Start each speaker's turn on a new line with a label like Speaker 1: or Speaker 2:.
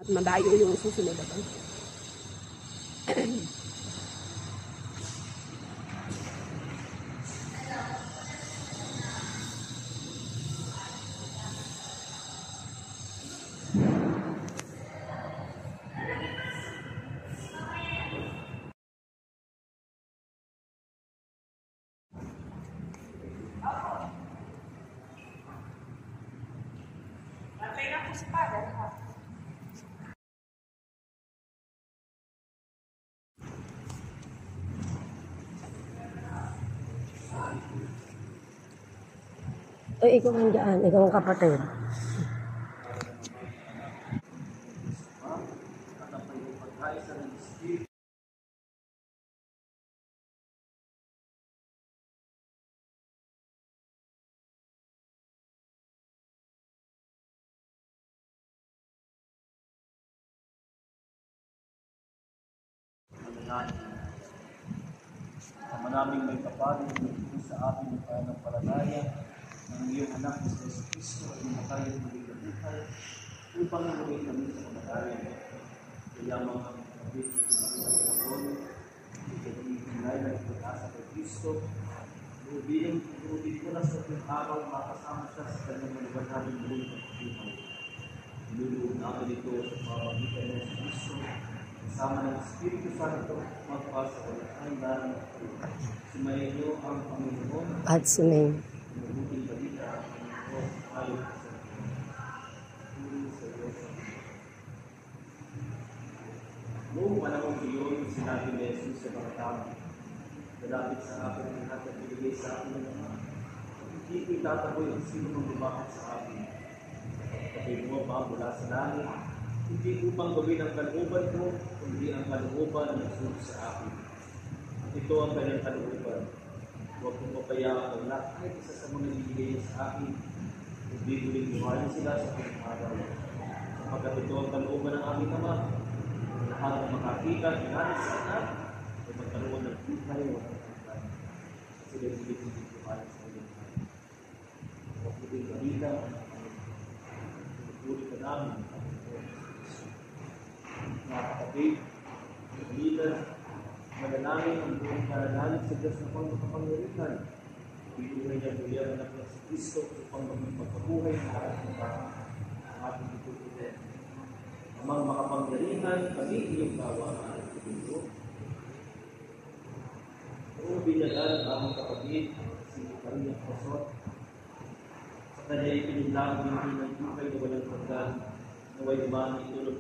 Speaker 1: At malayo yung susunod na bang. Ikaw nandiyan, ikaw ang kapatid.
Speaker 2: Ama naming may kapatid, magiging sa atin ang pananampalataya ng iyong anak na si Jesus Cristo ay namatay at magiging buhay upang nagawin kami sa kamatayan. Kaya mga kapatid, ikinay na ipag-asa kay Cristo, lubiin ko na sa ating araw makasama siya sa kanyang maliwanaging buhay ng buhay. Niluluod namin ito sa pamamagitan ng Cristo, kasama ng Espiritu Santo, magpasa sa walang hanggan. Sumayin niyo ang Panginoon
Speaker 1: At sumayin.
Speaker 2: mabuting balita ang Panginoon ayon sa Diyos. Noong panahon iyon, sinabi ni Jesus sa mga tao, "Malapit sa akin ang lahat na binigay sa akin ng Ama. Hindi ko itataboy ang sino ng lumakad sa akin. Kapag mo ba mula sa langit, hindi upang gawin ang kalooban ko, kundi ang kalooban na nagsunod sa akin. At ito ang kanyang kalooban. Huwag kong papayaan ang lahat kahit isa sa mga ibigay niya sa akin, kundi uling buhayin sila sa aking araw. Sapagkat ito ang kalooban ng aming Ama, ang lahat ng makakita at inalis sa anak, ay magkaroon ng buhay o magkakita. Kasi sila hindi buhayin sa aking araw. Huwag mo din balita ang pinupuli ka namin. Mga kapatid, leader, manalangin ang buong karanalig sa Diyos na pangkapangyarihan. Binuhay niya muli ang anak na si Cristo upang magpapabuhay ng lahat ng tao. Ang ating itutuloy. Amang makapangyarihan, kami iyong bawaan at ito. Oo, binalan ang aming kapatid, si Maria Pasot. Sa kanya ipiniglang ng buhay na walang hanggan. Naway naman itulog